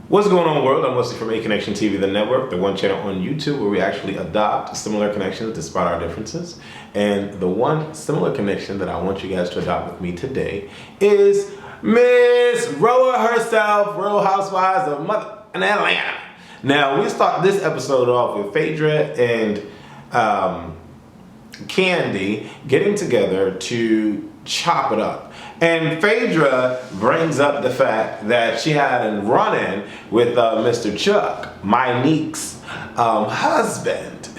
What's going on, world? I'm Wesley from ACONNECTIONTV, the network, the one channel on YouTube where we actually adopt similar connections despite our differences. And the one similar connection that I want you guys to adopt with me today is Miss Roa herself, Real Housewives of Mother in Atlanta. Now, we start this episode off with Phaedra and Kandi getting together to chop it up. And Phaedra brings up the fact that she had a run-in with Mr. Chuck, Monique's husband.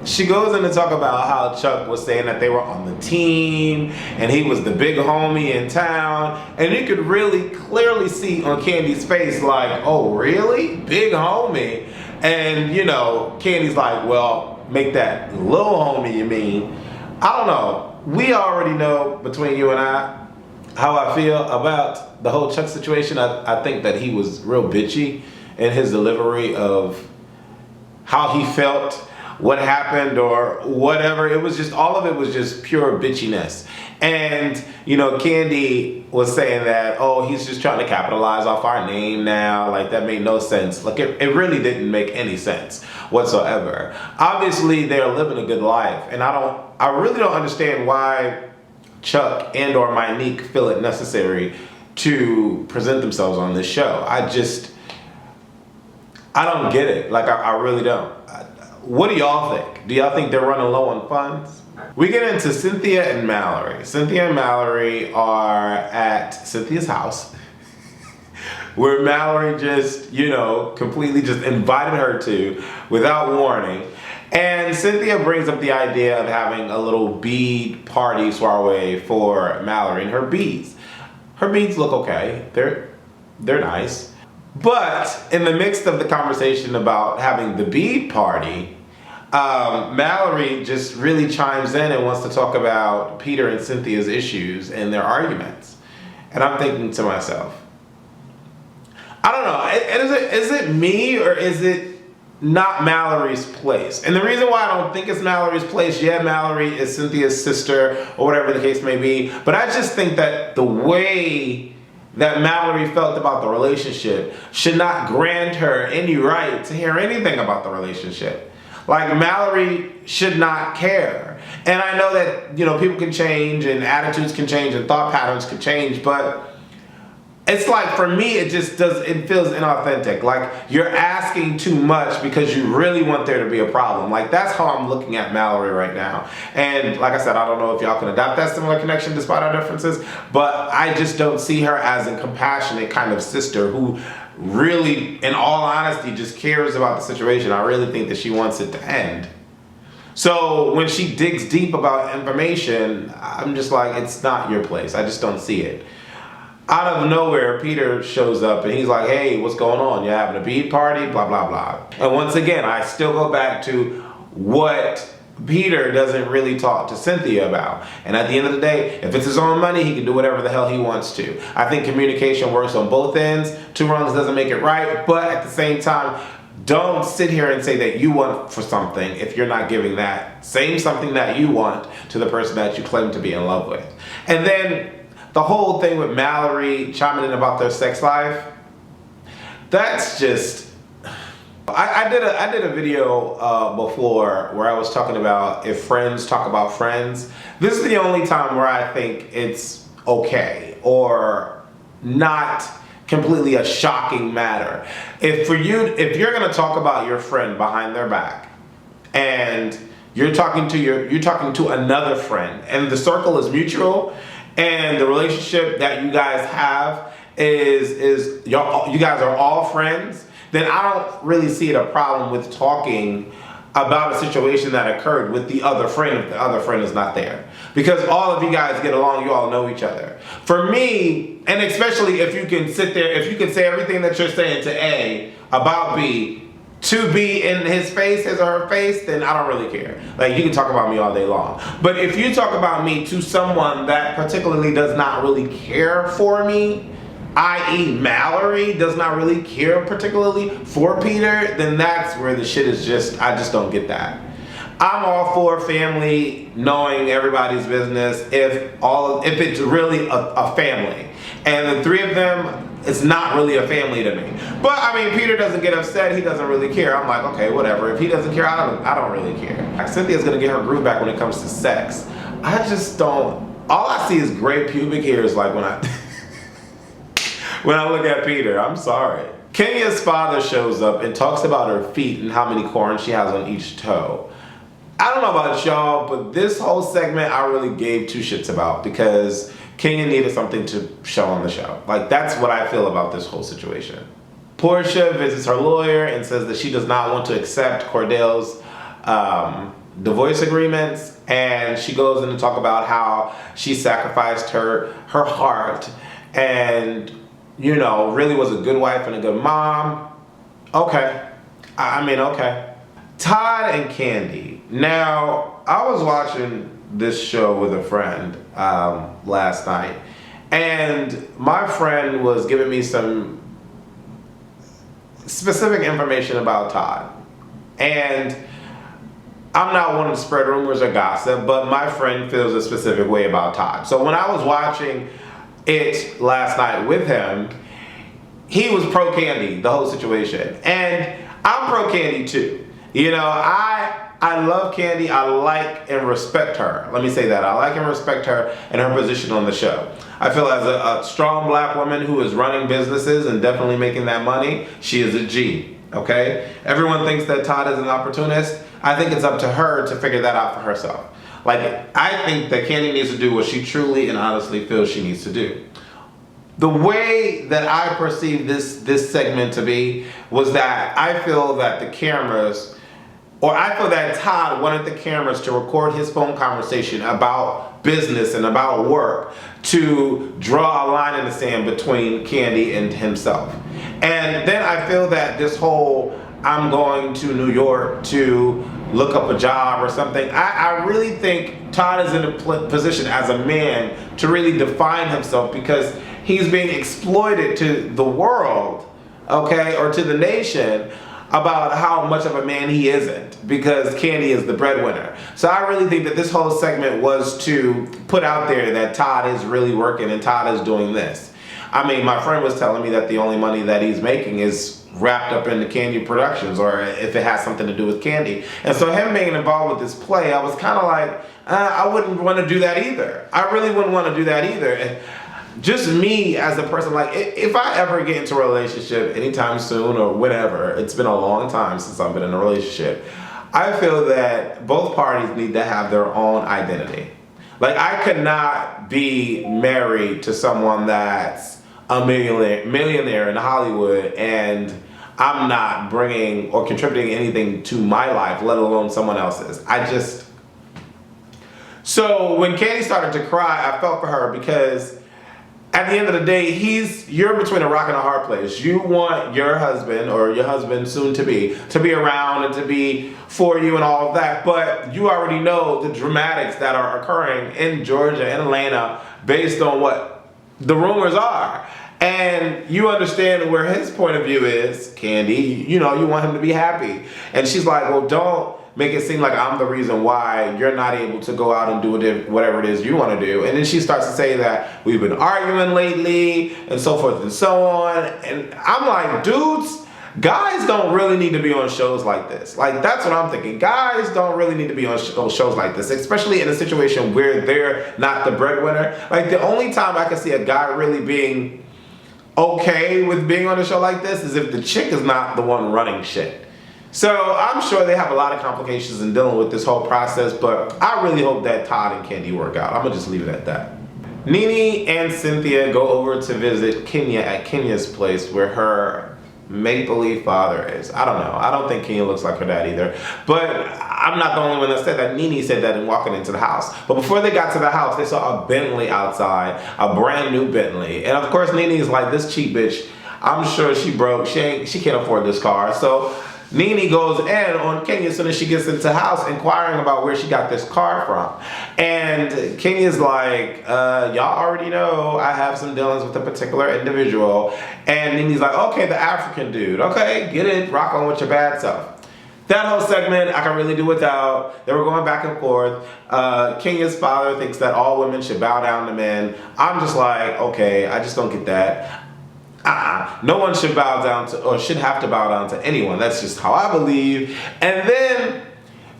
She goes in to talk about how Chuck was saying that they were on the team and he was the big homie in town. And you could really clearly see on Kandi's face like, oh really? Big homie? And you know, Kandi's like, well, make that little homie you mean. I don't know. We already know between you and I how I feel about the whole Chuck situation. I think that he was real bitchy in his delivery of how he felt, what happened, or whatever. It was just, all of it was just pure bitchiness. And, you know, Kandi was saying that, oh, he's just trying to capitalize off our name now. Like, that made no sense. Like, it really didn't make any sense whatsoever. Obviously, they're living a good life. And I really don't understand why Chuck and or Monique feel it necessary to present themselves on this show. I don't get it. Like, I really don't. What do y'all think? Do y'all think they're running low on funds? We get into Cynthia and Mallory. Cynthia and Mallory are at Cynthia's house where Mallory just, you know, completely just invited her to without warning. And Cynthia brings up the idea of having a little bead party soiree for Mallory and her beads. Her beads look okay. They're nice. But in the midst of the conversation about having the bead party, Mallory just really chimes in and wants to talk about Peter and Cynthia's issues and their arguments. And I'm thinking to myself, I don't know, is it me or is it not Mallory's place? And the reason why I don't think it's Mallory's place, yeah, Mallory is Cynthia's sister or whatever the case may be, but I just think that the way that Mallory felt about the relationship should not grant her any right to hear anything about the relationship. Like, Mallory should not care. And I know that, you know, people can change and attitudes can change and thought patterns can change, but it's like, for me, it feels inauthentic. Like, you're asking too much because you really want there to be a problem. Like, that's how I'm looking at Mallory right now. And like I said, I don't know if y'all can adopt that similar connection despite our differences, but I just don't see her as a compassionate kind of sister who really, in all honesty, just cares about the situation. I really think that she wants it to end. So when she digs deep about information, I'm just like, it's not your place. I just don't see it. Out of nowhere, Peter shows up and he's like, hey, what's going on? You're having a bead party? Blah, blah, blah. And once again, I still go back to what Peter doesn't really talk to Cynthia about. And at the end of the day, if it's his own money, he can do whatever the hell he wants to. I think communication works on both ends. Two wrongs doesn't make it right. But at the same time, don't sit here and say that you want for something if you're not giving that same something that you want to the person that you claim to be in love with. And then the whole thing with Mallory chiming in about their sex life, that's just... I did a video before where I was talking about if friends talk about friends. This is the only time where I think it's okay or not completely a shocking matter. If you're gonna talk about your friend behind their back and you're talking to another friend and the circle is mutual and the relationship that you guys have is you guys are all friends, then I don't really see a problem with talking about a situation that occurred with the other friend if the other friend is not there. Because all of you guys get along, you all know each other. For me, and especially if you can sit there, if you can say everything that you're saying to A about B to B in his face, his or her face, then I don't really care. Like, you can talk about me all day long. But if you talk about me to someone that particularly does not really care for me, i.e. Mallory does not really care particularly for Peter, then that's where the shit is just, I just don't get that. I'm all for family knowing everybody's business if it's really a family. And the three of them it's not really a family to me. But I mean, Peter doesn't get upset. He doesn't really care. I'm like, okay, whatever. If he doesn't care, I don't really care. Like, Cynthia's gonna get her groove back when it comes to sex. I just don't. All I see is gray pubic hairs. Like when I when I look at Peter. I'm sorry. Kenya's father shows up and talks about her feet and how many corns she has on each toe. I don't know about y'all, but this whole segment I really gave two shits about because Kenya needed something to show on the show. Like, that's what I feel about this whole situation. Porsha visits her lawyer and says that she does not want to accept Cordell's divorce agreements, and she goes in to talk about how she sacrificed her heart and, you know, really was a good wife and a good mom. Okay. I mean, okay. Todd and Kandi. Now, I was watching this show with a friend last night, and my friend was giving me some specific information about Todd. And I'm not one to spread rumors or gossip, but my friend feels a specific way about Todd. So when I was watching it last night with him, he was pro Kandi, the whole situation. And I'm pro Kandi too. You know, I love Kandi. I like and respect her. Let me say that. I like and respect her and her position on the show. I feel as a strong black woman who is running businesses and definitely making that money, she is a G, okay? Everyone thinks that Todd is an opportunist. I think it's up to her to figure that out for herself. Like, I think that Kandi needs to do what she truly and honestly feels she needs to do. The way that I perceive this segment to be was that I feel that the cameras, or I feel that Todd wanted the cameras to record his phone conversation about business and about work to draw a line in the sand between Kandi and himself. And then I feel that this whole, I'm going to New York to look up a job or something, I really think Todd is in a position as a man to really define himself because he's being exploited to the world, okay, or to the nation about how much of a man he isn't because Kandi is the breadwinner. So I really think that this whole segment was to put out there that Todd is really working and Todd is doing this. I mean, my friend was telling me that the only money that he's making is wrapped up in the Kandi productions, or if it has something to do with Kandi. And so him being involved with this play, I was kind of like, I wouldn't want to do that either. I really wouldn't want to do that either. And just me as a person, like, if I ever get into a relationship anytime soon or whatever, it's been a long time since I've been in a relationship, I feel that both parties need to have their own identity. Like, I could not be married to someone that's a millionaire in Hollywood and I'm not bringing or contributing anything to my life, let alone someone else's. So when Kandi started to cry, I felt for her because at the end of the day, you're between a rock and a hard place. You want your husband or your husband soon to be around and to be for you and all of that, but you already know the dramatics that are occurring in Georgia and Atlanta based on what the rumors are. And you understand where his point of view is, Kandi, you know, you want him to be happy. And she's like, well, don't make it seem like I'm the reason why you're not able to go out and do whatever it is you want to do. And then she starts to say that we've been arguing lately and so forth and so on. And I'm like, dudes, guys don't really need to be on shows like this. Like, that's what I'm thinking. Guys don't really need to be on shows like this, especially in a situation where they're not the breadwinner. Like, the only time I can see a guy really being okay with being on a show like this is if the chick is not the one running shit. So I'm sure they have a lot of complications in dealing with this whole process, but I really hope that Todd and Kandi work out. I'm gonna just leave it at that. Nene and Cynthia go over to visit Kenya at Kenya's place where her make-believe father is. I don't know. I don't think Kenya looks like her dad either. But I'm not the only one that said that. Nene said that in walking into the house. But before they got to the house, they saw a Bentley outside, a brand new Bentley. And of course, Nene's like, this cheap bitch, I'm sure she broke. She can't afford this car. So Nene goes in on Kenya as soon as she gets into the house, inquiring about where she got this car from. And Kenya's like, y'all already know I have some dealings with a particular individual. And Nene's like, okay, the African dude. Okay, get it, rock on with your bad self. That whole segment, I can really do without. They were going back and forth. Kenya's father thinks that all women should bow down to men. I'm just like, okay, I just don't get that. No one should bow down to, or should have to bow down to anyone. That's just how I believe. And then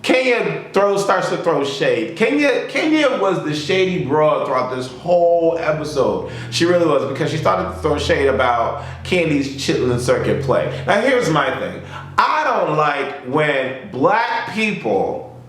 Kenya starts to throw shade. Kenya was the shady broad throughout this whole episode. She really was, because she started to throw shade about Kandi's chitlin circuit play. Now here's my thing. I don't like when black people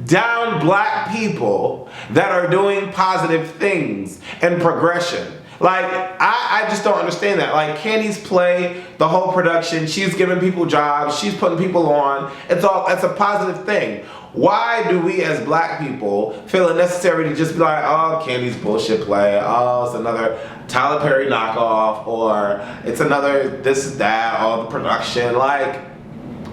down black people that are doing positive things and progression. Like, I just don't understand that. Like, Kandi's play, the whole production, she's giving people jobs, she's putting people on. It's a positive thing. Why do we as black people feel it necessary to just be like, oh, Kandi's bullshit play, oh, it's another Tyler Perry knockoff, or it's another this, that, all the production. Like,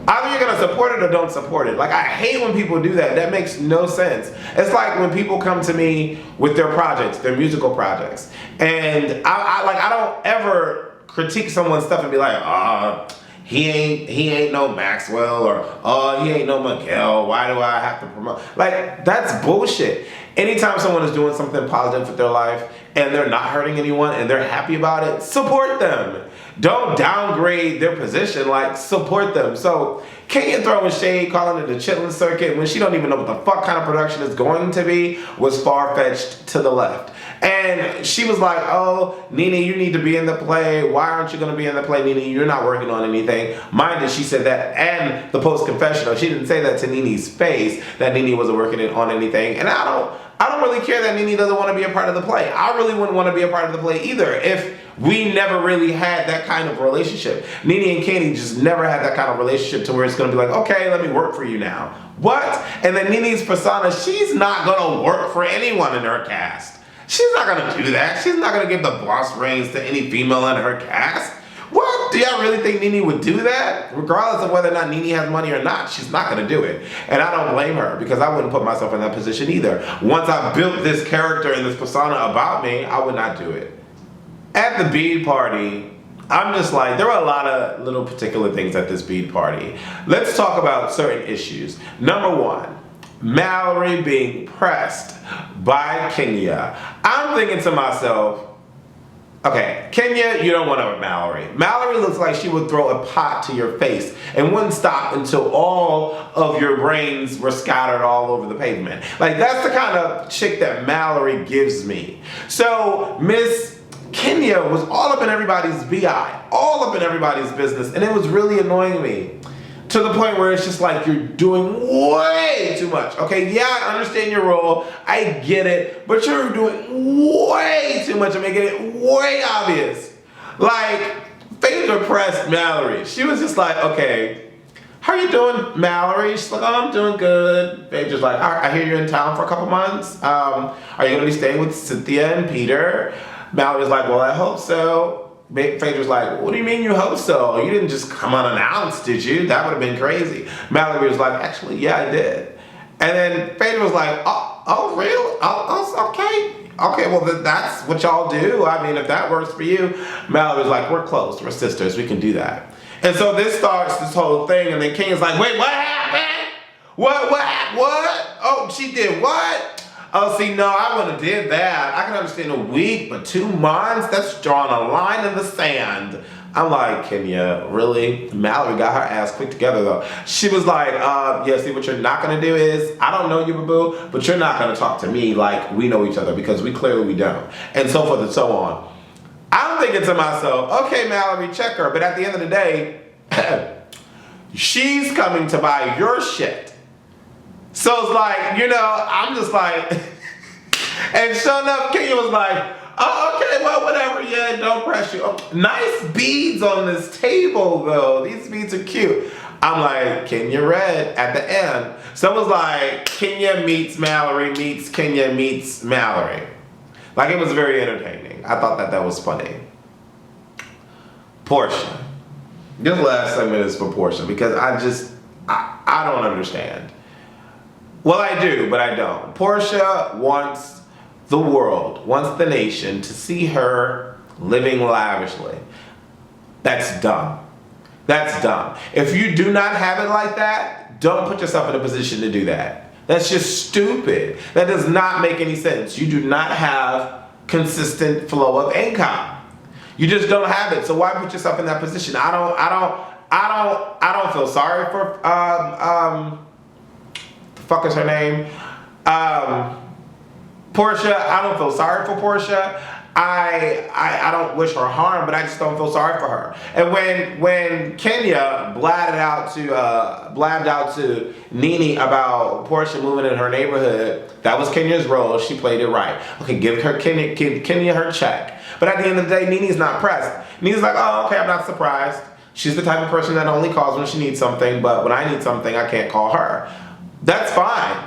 either you're gonna support it or don't support it. Like, I hate when people do that. That makes no sense. It's like when people come to me with their projects, their musical projects, and I don't ever critique someone's stuff and be like, he ain't no Maxwell, or he ain't no Miguel. Why do I have to promote? Like, that's bullshit. Anytime someone is doing something positive with their life and they're not hurting anyone and they're happy about it, support them. Don't downgrade their position, like, support them. So Kenya throwing shade, calling it the chitlin circuit when she don't even know what the fuck kind of production it's going to be, was far-fetched to the left. And she was like, oh, Nene, you need to be in the play. Why aren't you going to be in the play, Nene? You're not working on anything. Mind you, she said that, and the post-confessional, she didn't say that to Nene's face, that Nene wasn't working on anything. And I don't really care that Nene doesn't want to be a part of the play. I really wouldn't want to be a part of the play either if we never really had that kind of relationship. Nene and Kandi just never had that kind of relationship to where it's going to be like, okay, let me work for you now. What? And then Nene's persona, she's not going to work for anyone in her cast. She's not going to do that. She's not going to give the boss reins to any female in her cast. What? Do y'all really think Nene would do that? Regardless of whether or not Nene has money or not, she's not going to do it. And I don't blame her, because I wouldn't put myself in that position either. Once I built this character and this persona about me, I would not do it. At the bead party, I'm just like, there were a lot of little particular things at this bead party. Let's talk about certain issues. Number one, Mallory being pressed by Kenya. I'm thinking to myself, okay, Kenya, you don't want to with Mallory. Mallory looks like she would throw a pot to your face and wouldn't stop until all of your brains were scattered all over the pavement. Like, that's the kind of chick that Mallory gives me. So Miss Kenya was all up in everybody's BI, all up in everybody's business, and it was really annoying me. To the point where it's just like, you're doing way too much. Okay, yeah, I understand your role. I get it. But you're doing way too much and making it way obvious. Like, Phaedra pressed Mallory. She was just like, okay, how are you doing, Mallory? She's like, oh, I'm doing good. Phaedra's like, all right, I hear you're in town for a couple months. Are you going to be staying with Cynthia and Peter? Mallory's like, well, I hope so. Phaedra's like, what do you mean you hope so? You didn't just come unannounced, did you? That would have been crazy. Mallory was like, actually, yeah, I did. And then Phaedra was like, oh, really? Oh, okay. Okay, well, that's what y'all do. I mean, if that works for you. Mallory's like, we're close. We're sisters. We can do that. And so this starts this whole thing, and then Kenya's like, wait, what happened? What? Oh, she did what? Oh, see, no, I wouldn't have did that. I can understand a week, but 2 months? That's drawing a line in the sand. I'm like, Kenya, really? Mallory got her ass quick together, though. She was like, yeah, see, what you're not going to do is, I don't know you, boo-boo, but you're not going to talk to me like we know each other, because we clearly don't. And so forth and so on. I'm thinking to myself, okay, Mallory, check her. But at the end of the day, she's coming to buy your shit. So it's like, you know, I'm just like, and sure enough, Kenya was like, oh, okay, well, whatever, yeah, don't press you. Oh, nice beads on this table, though. These beads are cute. I'm like, Kenya red at the end. So it was like, Kenya meets Mallory meets Kenya meets Mallory. Like, it was very entertaining. I thought that was funny. Porsha. This last segment is for Porsha, because I don't understand. Well, I do, but I don't. Porsha wants the world, wants the nation to see her living lavishly. That's dumb. That's dumb. If you do not have it like that, don't put yourself in a position to do that. That's just stupid. That does not make any sense. You do not have consistent flow of income. You just don't have it. So why put yourself in that position? I don't feel sorry for the fuck is her name? Porsha. I don't feel sorry for Porsha. I don't wish her harm, but I just don't feel sorry for her. And when Kenya blabbed out to Nene about Porsha moving in her neighborhood, that was Kenya's role. She played it right. Okay, give Kenya her check. But at the end of the day, Nene's not pressed. Nene's like, oh, okay, I'm not surprised. She's the type of person that only calls when she needs something, but when I need something, I can't call her. That's fine.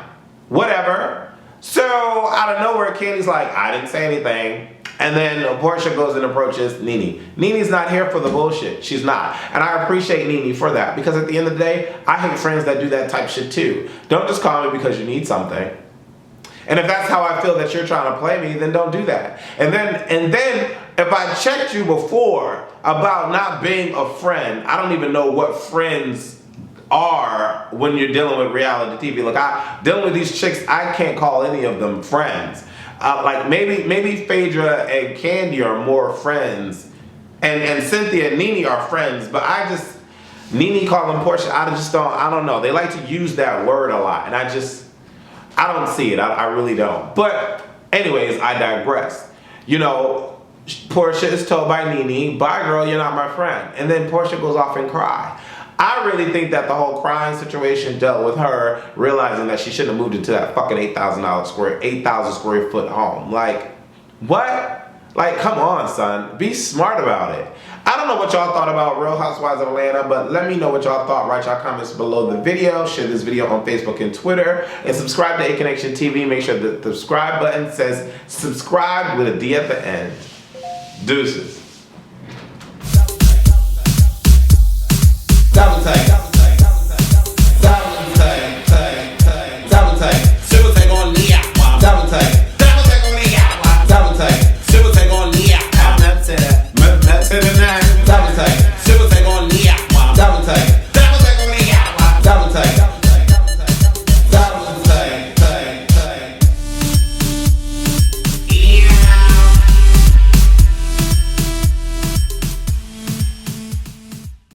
Whatever. So out of nowhere, Kenya's like, I didn't say anything. And then Porsha goes and approaches Nene. Nene's not here for the bullshit. She's not. And I appreciate Nene for that, because at the end of the day, I hate friends that do that type shit too. Don't just call me because you need something. And if that's how I feel that you're trying to play me, then don't do that. And then if I checked you before about not being a friend, I don't even know what friends are when you're dealing with reality TV. Look, dealing with these chicks, I can't call any of them friends. Like maybe Phaedra and Kandi are more friends, and Cynthia and Nene are friends, but Nene calling Porsha, I don't know. They like to use that word a lot, and I don't see it. I really don't. But anyways, I digress. You know, Porsha is told by Nene, bye girl, you're not my friend. And then Porsha goes off and cry. I really think that the whole crying situation dealt with her realizing that she shouldn't have moved into that fucking 8,000 square foot home. Like, what? Like, come on, son. Be smart about it. I don't know what y'all thought about Real Housewives of Atlanta, but let me know what y'all thought. Write y'all comments below the video. Share this video on Facebook and Twitter. And subscribe to ACONNECTIONTV. Make sure the subscribe button says subscribe with a D at the end. Deuces. Double take.